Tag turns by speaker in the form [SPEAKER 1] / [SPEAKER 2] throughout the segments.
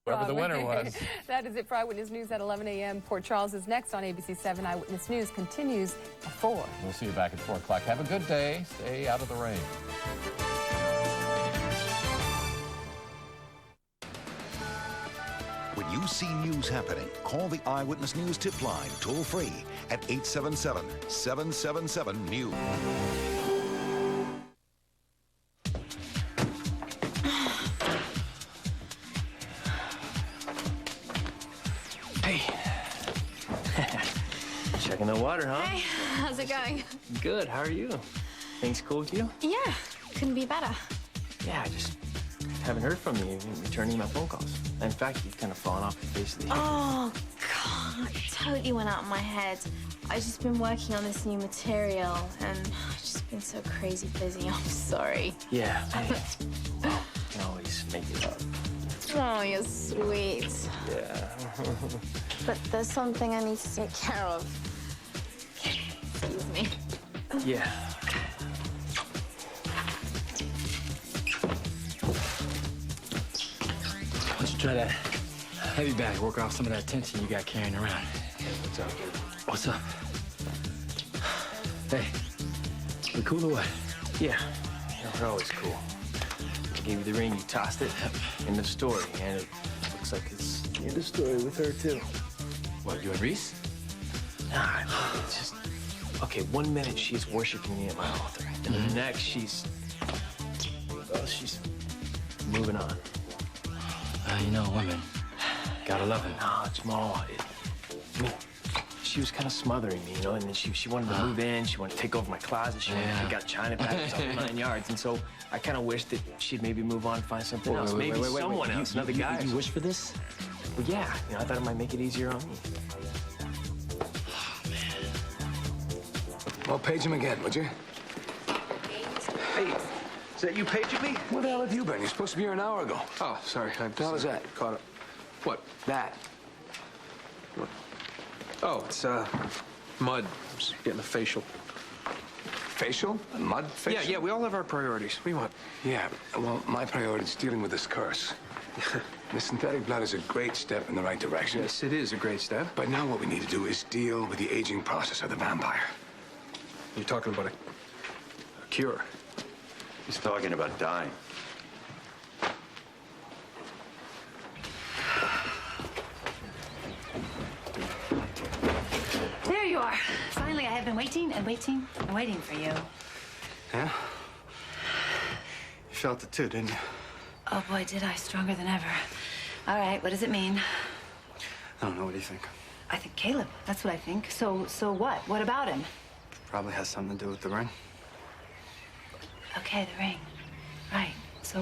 [SPEAKER 1] Whoever the winner was.
[SPEAKER 2] That is it for Eyewitness News at 11 a.m. Port Charles is next on ABC7. Eyewitness News continues at 4.
[SPEAKER 1] We'll see you back at 4 o'clock. Have a good day. Stay out of the rain.
[SPEAKER 3] When you see news happening, call the Eyewitness News tip line toll-free at 877-777-NEWS.
[SPEAKER 4] Hey. Checking the water, huh?
[SPEAKER 5] Hey, how's it going?
[SPEAKER 4] Good, how are you? Things cool with you?
[SPEAKER 5] Yeah, couldn't be better.
[SPEAKER 4] Yeah, I just haven't heard from you. You've been returning my phone calls. In fact, you've kind of fallen off the face of the earth.
[SPEAKER 5] Oh, God, it totally went out of my head. I've just been working on this new material, and I've just been so crazy busy. I'm sorry.
[SPEAKER 4] Yeah, hey. Well, you can always make it up.
[SPEAKER 5] Oh, you're sweet.
[SPEAKER 4] Yeah.
[SPEAKER 5] But there's something I need to take care of. Excuse me.
[SPEAKER 4] Yeah.
[SPEAKER 6] Why don't you try that heavy bag, work off some of that tension you got carrying around.
[SPEAKER 4] What's up, dude?
[SPEAKER 6] What's up? Hey, we cool or what?
[SPEAKER 4] Yeah, we're always cool. I gave you the ring, you tossed it. End of story, and it looks like it's the end of story with her, too.
[SPEAKER 6] What, you and Reese?
[SPEAKER 4] Nah, it's just... Okay, 1 minute she's worshiping me at my altar, and the next she's moving on.
[SPEAKER 6] You know, women, gotta love him.
[SPEAKER 4] No, Jamal, I mean, she was kind of smothering me, you know, and then she wanted to move in, she wanted to take over my closet, she wanted to take out China patterns all 9 yards, and so I kind of wished that she'd maybe move on and find something else, maybe someone else, another guy.
[SPEAKER 6] You wish for this?
[SPEAKER 4] Well, yeah, you know, I thought it might make it easier on me.
[SPEAKER 7] Well, page him again, would you?
[SPEAKER 8] Hey, is that you paging me?
[SPEAKER 7] Where the hell have you been? You're supposed to be here an hour ago.
[SPEAKER 8] Oh, sorry.
[SPEAKER 7] What the hell is that?
[SPEAKER 8] Caught up. What?
[SPEAKER 7] That.
[SPEAKER 8] Oh, it's, mud. Just getting a facial.
[SPEAKER 7] Facial? A mud facial?
[SPEAKER 8] Yeah, we all have our priorities. What do you want?
[SPEAKER 7] Yeah, well, my priority is dealing with this curse. The synthetic blood is a great step in the right direction.
[SPEAKER 8] Yes, it is a great step.
[SPEAKER 7] But now what we need to do is deal with the aging process of the vampire.
[SPEAKER 8] You're talking about a cure.
[SPEAKER 9] He's talking about dying.
[SPEAKER 10] There you are. Finally, I have been waiting and waiting and waiting for you.
[SPEAKER 8] Yeah? You felt it too, didn't you?
[SPEAKER 10] Oh, boy, did I. Stronger than ever. All right, what does it mean?
[SPEAKER 8] I don't know. What do you think?
[SPEAKER 10] I think Caleb. That's what I think. So what? What about him?
[SPEAKER 8] Probably has something to do with the ring.
[SPEAKER 10] Okay, the ring. Right. So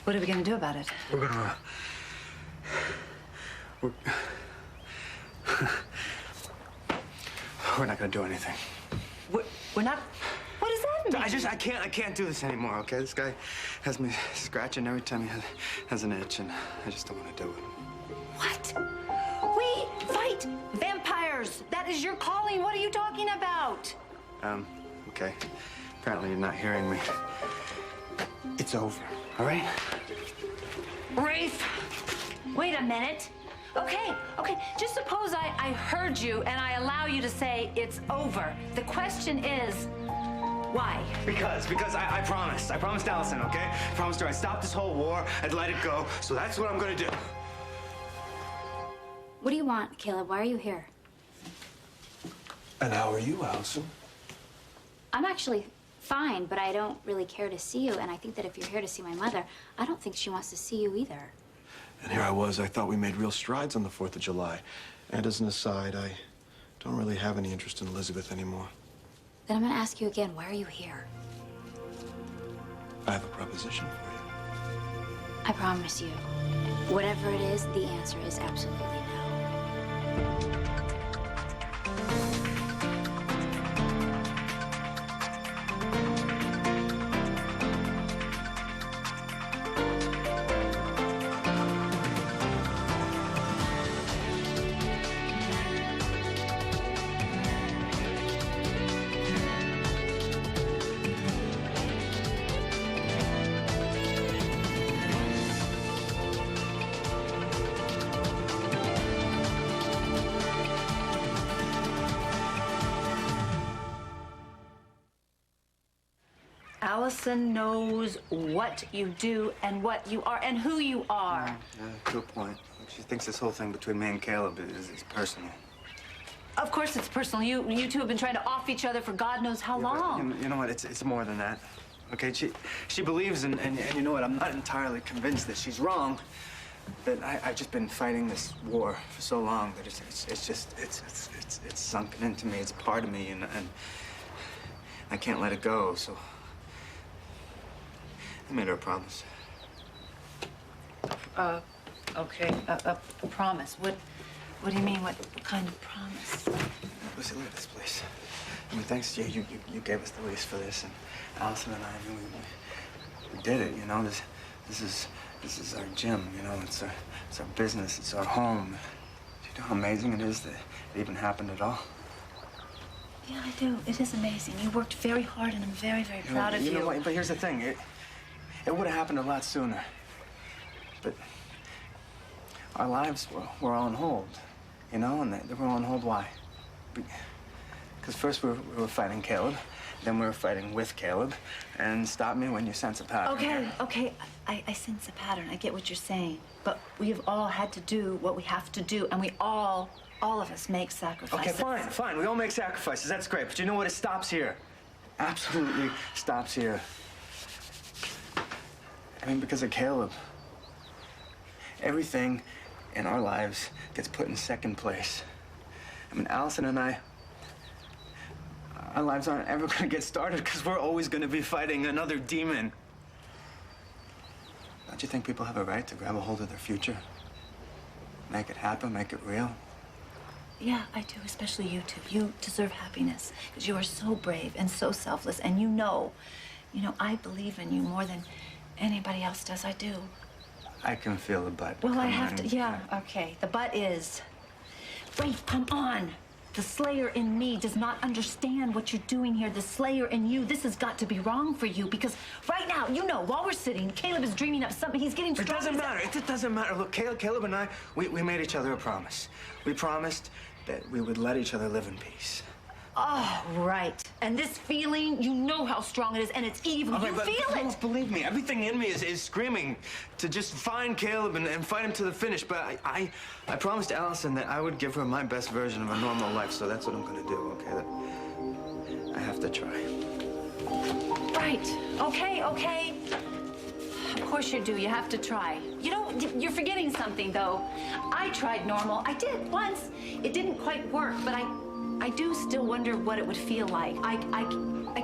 [SPEAKER 10] what are we going to do about it?
[SPEAKER 8] We're gonna... We're not gonna do anything.
[SPEAKER 10] We're not... What does that mean?
[SPEAKER 8] I can't do this anymore, okay? This guy has me scratching every time he has an itch, and I just don't want to do it.
[SPEAKER 10] What? We fight vampires. That is your calling. What are you talking about?
[SPEAKER 8] Okay. Apparently you're not hearing me. It's over, all right?
[SPEAKER 10] Rafe, wait a minute. Okay. Just suppose I heard you and I allow you to say it's over. The question is, why?
[SPEAKER 8] Because I promised. I promised Allison, okay? I promised her I'd stop this whole war, I'd let it go, so that's what I'm gonna do.
[SPEAKER 11] What do you want, Caleb? Why are you here?
[SPEAKER 7] And how are you, Allison?
[SPEAKER 11] I'm actually fine, but I don't really care to see you, and I think that if you're here to see my mother, I don't think she wants to see you either.
[SPEAKER 12] And here I was, I thought we made real strides on the 4th of July. And as an aside, I don't really have any interest in Elizabeth anymore.
[SPEAKER 11] Then I'm gonna ask you again, why are you here?
[SPEAKER 12] I have a proposition for you.
[SPEAKER 11] I promise you, whatever it is, the answer is absolutely no.
[SPEAKER 10] Allison knows what you do and what you are and who you are.
[SPEAKER 8] Yeah, good point. She thinks this whole thing between me and Caleb is personal.
[SPEAKER 10] Of course it's personal. You two have been trying to off each other for God knows how long.
[SPEAKER 8] You know what? It's more than that. Okay, she believes, and you know what? I'm not entirely convinced that she's wrong. That I've just been fighting this war for so long that it's sunken into me. It's part of me, and I can't let it go. So I made her a promise.
[SPEAKER 10] Okay. A promise. What do you mean? What kind of promise?
[SPEAKER 8] Lucy, look at this place. I mean, thanks to you, you gave us the lease for this, and Allison and I mean, we did it. You know, this is our gym. You know, it's our business. It's our home. Do you know how amazing it is that it even happened at all?
[SPEAKER 10] Yeah, I do. It is amazing. You worked very hard, and I'm very, very proud of you.
[SPEAKER 8] You know what? But here's the thing. It would have happened a lot sooner. But our lives were on hold, you know, and they were on hold. Why? Because first we were fighting Caleb, then we were fighting with Caleb, and stop me when you sense a pattern.
[SPEAKER 10] Okay. I sense a pattern. I get what you're saying. But we have all had to do what we have to do, and we all of us make sacrifices.
[SPEAKER 8] Okay, fine. We all make sacrifices. That's great. But you know what? It stops here. Absolutely stops here. I mean, because of Caleb. Everything in our lives gets put in second place. I mean, Allison and I, our lives aren't ever going to get started because we're always going to be fighting another demon. Don't you think people have a right to grab a hold of their future? Make it happen, make it real?
[SPEAKER 10] Yeah, I do, especially you two. You deserve happiness because you are so brave and so selfless, and you know, I believe in you more than anybody else does. I do.
[SPEAKER 8] I can feel the butt.
[SPEAKER 10] Well, I have to, yeah, okay. The butt is, Rafe, come on. The Slayer in me does not understand what you're doing here. The Slayer in you, this has got to be wrong for you because right now, you know, while we're sitting, Caleb is dreaming up something. He's getting strong.
[SPEAKER 8] It doesn't matter. It doesn't matter. Look, Caleb and I, we made each other a promise. We promised that we would let each other live in peace.
[SPEAKER 10] Oh, right. And this feeling, you know how strong it is, and it's evil.
[SPEAKER 8] Okay,
[SPEAKER 10] you
[SPEAKER 8] but
[SPEAKER 10] feel it.
[SPEAKER 8] Believe me, everything in me is screaming to just find Caleb and fight him to the finish. But I promised Allison that I would give her my best version of a normal life, so that's what I'm going to do, okay? I have to try.
[SPEAKER 10] Right. Okay. Of course you do. You have to try. You know, you're forgetting something, though. I tried normal. I did once. It didn't quite work, but I do still wonder what it would feel like. I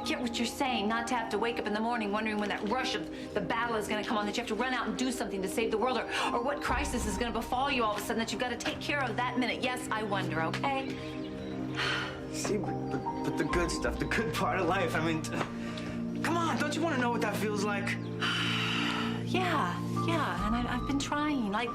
[SPEAKER 10] get what you're saying, not to have to wake up in the morning wondering when that rush of the battle is going to come on, that you have to run out and do something to save the world, or what crisis is going to befall you all of a sudden that you've got to take care of that minute. Yes, I wonder, okay?
[SPEAKER 8] See, but the good stuff, the good part of life, I mean, come on, don't you want to know what that feels like?
[SPEAKER 10] Yeah, and I've been trying. Like,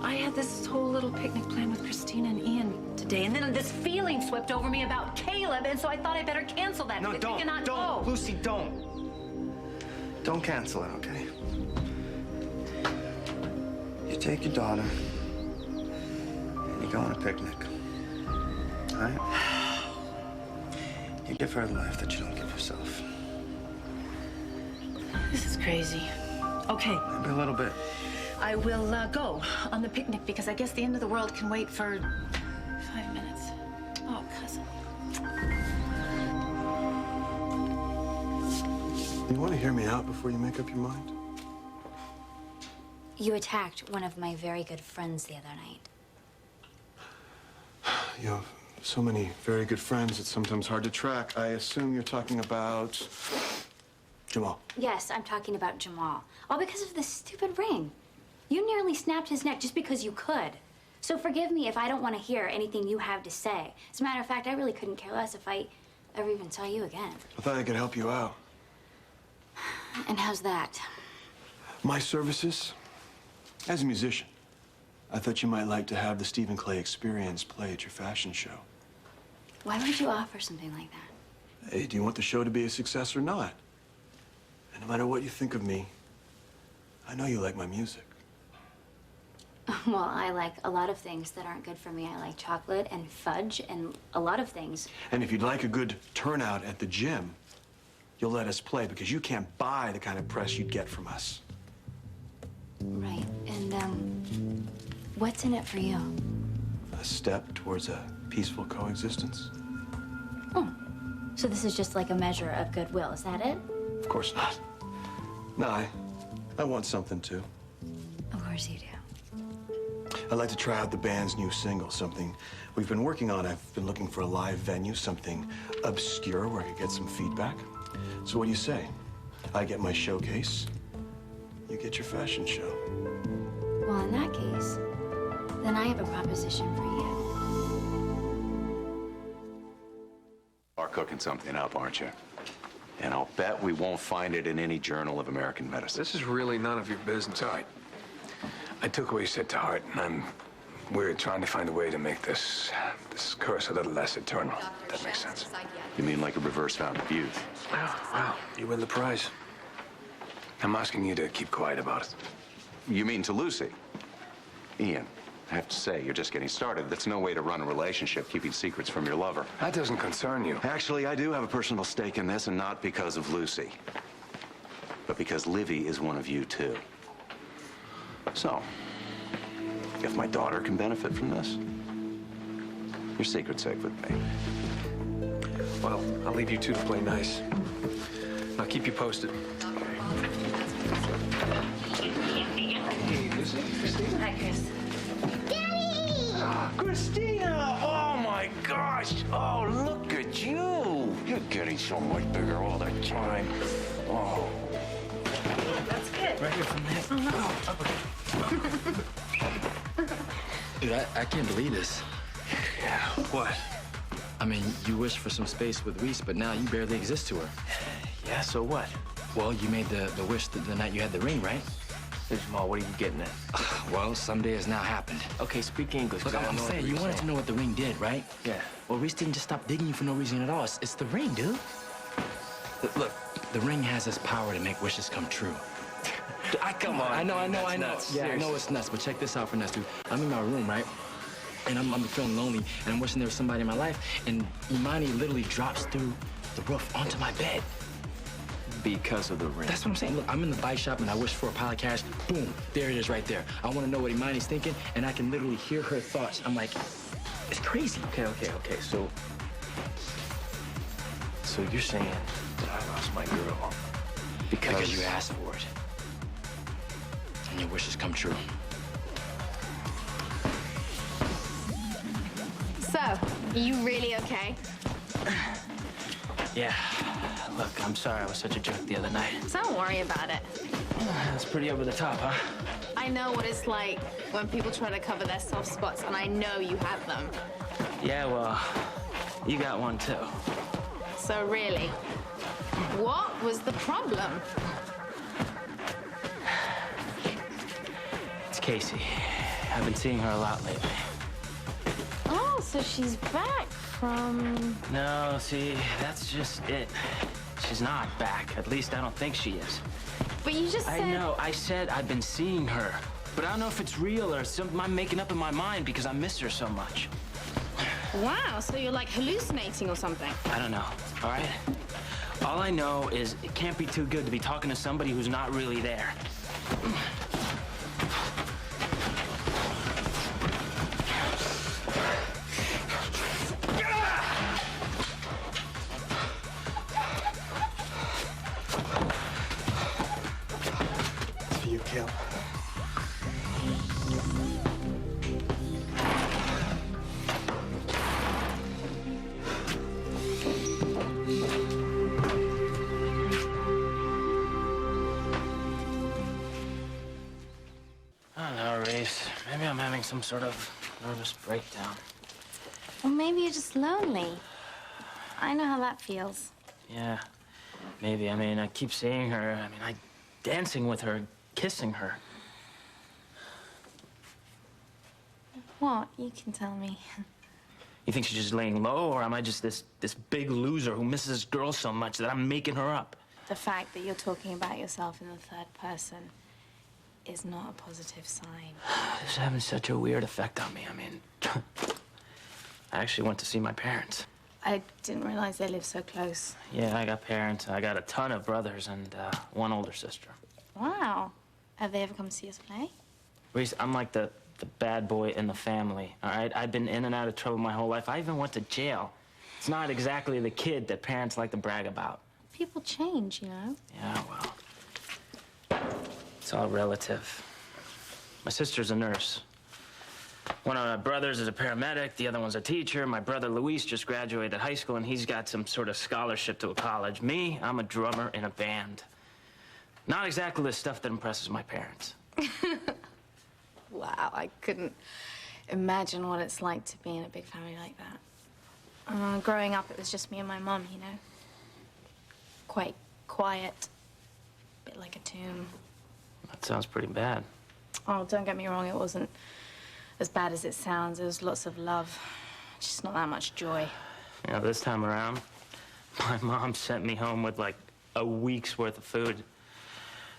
[SPEAKER 10] I had this whole little picnic plan with Christina and Ian today, and then this feeling swept over me about Caleb, and so I thought I better cancel that.
[SPEAKER 8] No,
[SPEAKER 10] because
[SPEAKER 8] don't,
[SPEAKER 10] go.
[SPEAKER 8] Lucy, don't. Don't cancel it, okay? You take your daughter, and you go on a picnic, all right? You give her a life that you don't give yourself.
[SPEAKER 10] This is crazy. Okay.
[SPEAKER 8] Maybe a little bit.
[SPEAKER 10] I will go on the picnic because I guess the end of the world can wait for 5 minutes. Oh, cousin.
[SPEAKER 12] You want to hear me out before you make up your mind?
[SPEAKER 11] You attacked one of my very good friends the other night.
[SPEAKER 12] You have so many very good friends, it's sometimes hard to track. I assume you're talking about Jamal.
[SPEAKER 11] Yes, I'm talking about Jamal. All because of this stupid ring. You nearly snapped his neck just because you could. So forgive me if I don't want to hear anything you have to say. As a matter of fact, I really couldn't care less if I ever even saw you again.
[SPEAKER 12] I thought I could help you out.
[SPEAKER 11] And how's that?
[SPEAKER 12] My services? As a musician, I thought you might like to have the Stephen Clay Experience play at your fashion show.
[SPEAKER 11] Why would you offer something like that?
[SPEAKER 12] Hey, do you want the show to be a success or not? And no matter what you think of me, I know you like my music.
[SPEAKER 11] Well, I like a lot of things that aren't good for me. I like chocolate and fudge and a lot of things.
[SPEAKER 12] And if you'd like a good turnout at the gym, you'll let us play, because you can't buy the kind of press you'd get from us.
[SPEAKER 11] Right. And, what's in it for you?
[SPEAKER 12] A step towards a peaceful coexistence.
[SPEAKER 11] Oh. So this is just like a measure of goodwill, is that it?
[SPEAKER 12] Of course not. No, I want something, too.
[SPEAKER 11] Of course you do.
[SPEAKER 12] I'd like to try out the band's new single, something we've been working on. I've been looking for a live venue, something obscure where I could get some feedback. So what do you say? I get my showcase, you get your fashion show.
[SPEAKER 11] Well, in that case, then I have a proposition for you.
[SPEAKER 9] Are cooking something up, aren't you? And I'll bet we won't find it in any journal of American medicine.
[SPEAKER 7] This is really none of your business. All right. I took what you said to heart, and we're trying to find a way to make this curse a little less eternal. That makes sense.
[SPEAKER 9] You mean like a reverse fountain of youth?
[SPEAKER 7] Well, you win the prize. I'm asking you to keep quiet about it.
[SPEAKER 9] You mean to Lucy? Ian, I have to say, you're just getting started. That's no way to run a relationship, keeping secrets from your lover.
[SPEAKER 7] That doesn't concern you.
[SPEAKER 9] Actually, I do have a personal stake in this, and not because of Lucy, but because Livy is one of you, too. So, if my daughter can benefit from this, your secret's safe with me.
[SPEAKER 7] Well, I'll leave you two to play nice. I'll keep you posted. Hey, Lucy, Christina.
[SPEAKER 10] Hi, Chris.
[SPEAKER 9] Christina! Oh, my gosh! Oh, look at you! You're getting so much bigger all the time. Oh.
[SPEAKER 10] That's good.
[SPEAKER 6] Right here from there. Dude, I can't believe this.
[SPEAKER 7] Yeah, what?
[SPEAKER 6] I mean, you wished for some space with Reese, but now you barely exist to her.
[SPEAKER 4] Yeah, so what?
[SPEAKER 6] Well, you made the wish the night you had the ring, right?
[SPEAKER 4] Hey, Jamal, what are you getting at?
[SPEAKER 6] Well, someday has now happened.
[SPEAKER 4] Okay, speak English.
[SPEAKER 6] Look, I'm saying, you wanted to know what the ring did, right?
[SPEAKER 4] Yeah.
[SPEAKER 6] Well, Reese didn't just stop digging you for no reason at all. It's the ring, dude. Look, the ring has this power to make wishes come true.
[SPEAKER 4] Come on.
[SPEAKER 6] I know.
[SPEAKER 4] Nuts.
[SPEAKER 6] Yeah, I
[SPEAKER 4] Seriously.
[SPEAKER 6] know it's nuts, but check this out for nuts, dude. I'm in my room, right? And I'm feeling lonely, and I'm wishing there was somebody in my life, and Imani literally drops through the roof onto my bed.
[SPEAKER 4] Because of the ring.
[SPEAKER 6] That's what I'm saying. Look, I'm in the bike shop, and I wish for a pile of cash. Boom, there it is right there. I want to know what Imani's thinking, and I can literally hear her thoughts. I'm like, it's crazy.
[SPEAKER 4] Okay. So you're saying that I lost my girl
[SPEAKER 6] Because you asked for it. And your wishes come true.
[SPEAKER 5] So, are you really okay?
[SPEAKER 4] Yeah. Look, I'm sorry I was such a jerk the other night.
[SPEAKER 5] Don't worry about it.
[SPEAKER 4] That's pretty over the top, huh?
[SPEAKER 5] I know what it's like when people try to cover their soft spots, and I know you have them.
[SPEAKER 4] Yeah, well, you got one too.
[SPEAKER 5] So really, what was the problem?
[SPEAKER 4] It's Casey. I've been seeing her a lot lately.
[SPEAKER 5] Oh, so she's back from...
[SPEAKER 4] No, see, that's just it. She's not back. At least I don't think she is.
[SPEAKER 5] But you just said...
[SPEAKER 4] I know. I said I've been seeing her. But I don't know if it's real or something I'm making up in my mind because I miss her so much.
[SPEAKER 5] Wow, so you're like hallucinating or something?
[SPEAKER 4] I don't know, all right? All I know is it can't be too good to be talking to somebody who's not really there.
[SPEAKER 12] It's for you, Kale.
[SPEAKER 4] I don't know, Reese. Maybe I'm having some sort of nervous breakdown.
[SPEAKER 5] Or maybe you're just lonely. I know how that feels.
[SPEAKER 4] Yeah, maybe. I mean, I keep seeing her. I mean, dancing with her, kissing her.
[SPEAKER 5] What? You can tell me.
[SPEAKER 4] You think she's just laying low, or am I just this big loser who misses this girl so much that I'm making her up?
[SPEAKER 5] The fact that you're talking about yourself in the third person is not a positive sign.
[SPEAKER 4] This is having such a weird effect on me. I mean, I actually went to see my parents.
[SPEAKER 5] I didn't realize they lived so close.
[SPEAKER 6] Yeah, I got parents. I got a ton of brothers and one older sister.
[SPEAKER 5] Wow. Have they ever come to see us play?
[SPEAKER 6] Reese, I'm like the bad boy in the family, all right? I've been in and out of trouble my whole life. I even went to jail. It's not exactly the kid that parents like to brag about.
[SPEAKER 5] People change, you know?
[SPEAKER 6] Yeah, well, it's all relative. My sister's a nurse. One of my brothers is a paramedic, the other one's a teacher. My brother Luis just graduated high school and he's got some sort of scholarship to a college. Me, I'm a drummer in a band. Not exactly the stuff that impresses my parents.
[SPEAKER 5] Wow, I couldn't imagine what it's like to be in a big family like that. Growing up, it was just me and my mum, you know? Quite quiet, a bit like a tomb.
[SPEAKER 6] That sounds pretty bad.
[SPEAKER 5] Oh, don't get me wrong, it wasn't as bad as it sounds. There was lots of love, just not that much joy.
[SPEAKER 6] You know, this time around, my mom sent me home with like a week's worth of food.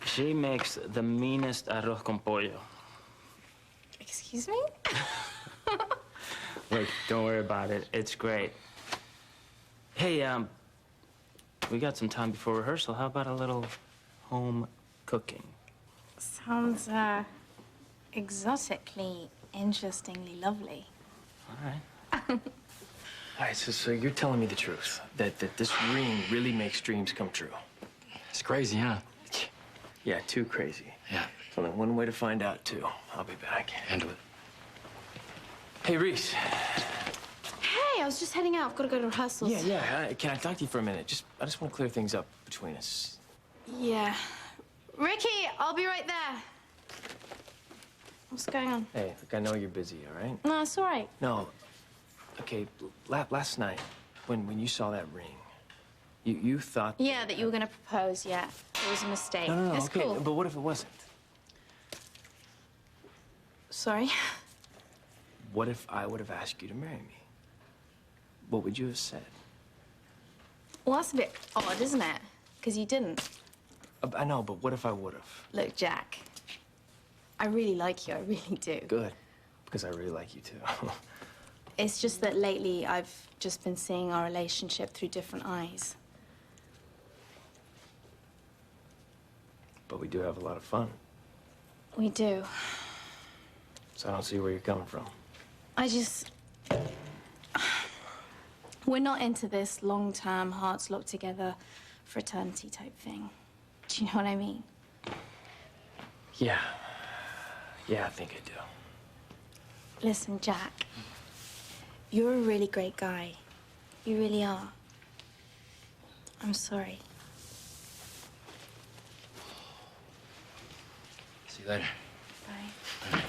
[SPEAKER 6] She makes the meanest arroz con pollo.
[SPEAKER 5] Excuse me?
[SPEAKER 6] Look, don't worry about it. It's great. Hey, we got some time before rehearsal. How about a little home cooking?
[SPEAKER 5] Sounds, exotically, interestingly lovely.
[SPEAKER 6] All right.
[SPEAKER 4] All right, so you're telling me the truth, that this ring really makes dreams come true.
[SPEAKER 6] It's crazy, huh?
[SPEAKER 4] Yeah, too crazy.
[SPEAKER 6] Yeah.
[SPEAKER 4] There's only one way to find out, too. I'll be back.
[SPEAKER 6] Handle it.
[SPEAKER 4] Hey, Reese.
[SPEAKER 5] Hey, I was just heading out. I've got to go to rehearsals.
[SPEAKER 4] Yeah. Can I talk to you for a minute? I just want to clear things up between us.
[SPEAKER 5] Yeah. Ricky, I'll be right there. What's going on?
[SPEAKER 4] Hey, look, I know you're busy, all right?
[SPEAKER 5] No, it's all right.
[SPEAKER 4] No. Okay, last night, when you saw that ring, you thought...
[SPEAKER 5] Yeah, that you were going to propose, yeah. It was a mistake.
[SPEAKER 4] No,
[SPEAKER 5] It's
[SPEAKER 4] okay,
[SPEAKER 5] cool.
[SPEAKER 4] but what if it wasn't?
[SPEAKER 5] Sorry?
[SPEAKER 4] What if I would have asked you to marry me? What would you have said?
[SPEAKER 5] Well, that's a bit odd, isn't it? Because you didn't.
[SPEAKER 4] I know, but what if I would have?
[SPEAKER 5] Look, Jack, I really like you. I really do.
[SPEAKER 4] Good, because I really like you, too.
[SPEAKER 5] It's just that lately I've just been seeing our relationship through different eyes.
[SPEAKER 4] But we do have a lot of fun,
[SPEAKER 5] We do.
[SPEAKER 4] so I don't see where you're coming from.
[SPEAKER 5] We're not into this long-term, hearts locked together, fraternity type thing. Do you know what I mean?
[SPEAKER 4] Yeah, I think I do.
[SPEAKER 5] Listen, Jack, you're a really great guy. You really are. I'm sorry.
[SPEAKER 6] See you later.
[SPEAKER 5] Bye.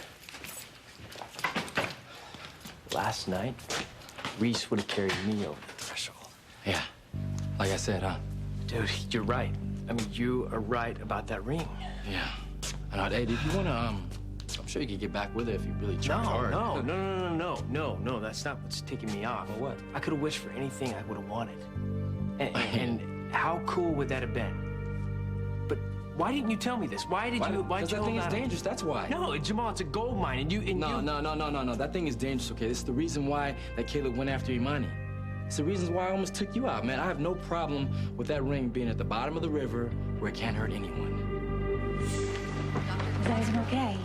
[SPEAKER 4] Last night, Reese would have carried me over the threshold.
[SPEAKER 6] Yeah. Like I said, huh?
[SPEAKER 4] Dude, you're right. I mean, you are right about that ring.
[SPEAKER 6] Yeah. And hey, if you wanna, I'm sure you could get back with it if you really tried hard.
[SPEAKER 4] No. That's not what's taking me off.
[SPEAKER 6] Well, what?
[SPEAKER 4] I could have wished for anything I would have wanted. And how cool would that have been? But why didn't you tell me this? Why'd you
[SPEAKER 6] Because that thing is dangerous, that's why.
[SPEAKER 4] No, Jamal, it's a gold mine,
[SPEAKER 6] No. That thing is dangerous, okay? This is the reason why that Caleb went after Imani. It's the reasons why I almost took you out, man. I have no problem with that ring being at the bottom of the river where it can't hurt anyone.
[SPEAKER 11] Is everything okay?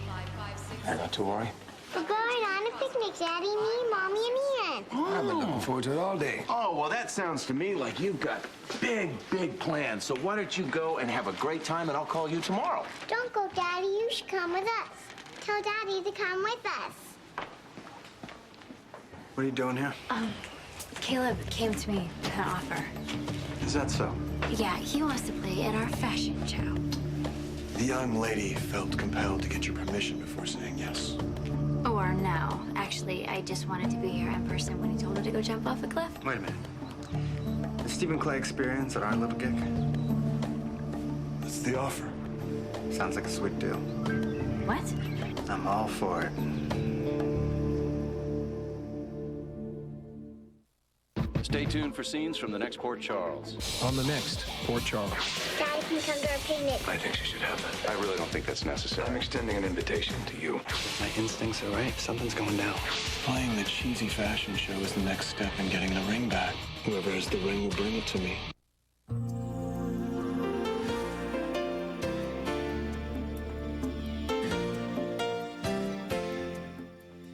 [SPEAKER 7] Not to worry.
[SPEAKER 13] We're going on a picnic, Daddy, me, Mommy, and Ian.
[SPEAKER 7] I've been looking forward to it all day.
[SPEAKER 9] Oh, well, that sounds to me like you've got big plans. So why don't you go and have a great time, and I'll call you tomorrow.
[SPEAKER 13] Don't go, Daddy. You should come with us. Tell Daddy to come with us.
[SPEAKER 8] What are you doing here?
[SPEAKER 11] Caleb came to me with an offer.
[SPEAKER 8] Is that so?
[SPEAKER 11] Yeah, he wants to play at our fashion show.
[SPEAKER 12] The young lady felt compelled to get your permission before saying yes.
[SPEAKER 11] Or no. Actually, I just wanted to be here in person when he told her to go jump off a cliff.
[SPEAKER 8] Wait a minute. The Stephen Clay experience at our little gig?
[SPEAKER 12] That's the offer.
[SPEAKER 8] Sounds like a sweet deal.
[SPEAKER 11] What?
[SPEAKER 8] I'm all for it.
[SPEAKER 14] Stay tuned for scenes from the next Port Charles.
[SPEAKER 12] On the next Port Charles.
[SPEAKER 13] Daddy can come to our picnic.
[SPEAKER 7] I think she should have that.
[SPEAKER 9] I really don't think that's necessary.
[SPEAKER 7] I'm extending an invitation to you.
[SPEAKER 8] My instincts are right. Something's going down. Playing the cheesy fashion show is the next step in getting the ring back. Whoever has the ring will bring it to me.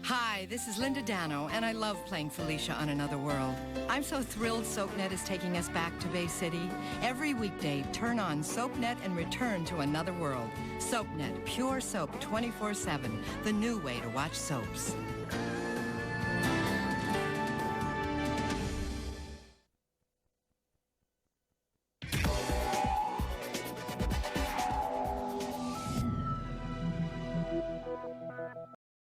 [SPEAKER 15] Hi, this is Linda Dano, and I love playing Felicia on Another World. I'm so thrilled SoapNet is taking us back to Bay City. Every weekday, turn on SoapNet and return to Another World. SoapNet, pure soap 24/7, the new way to watch soaps.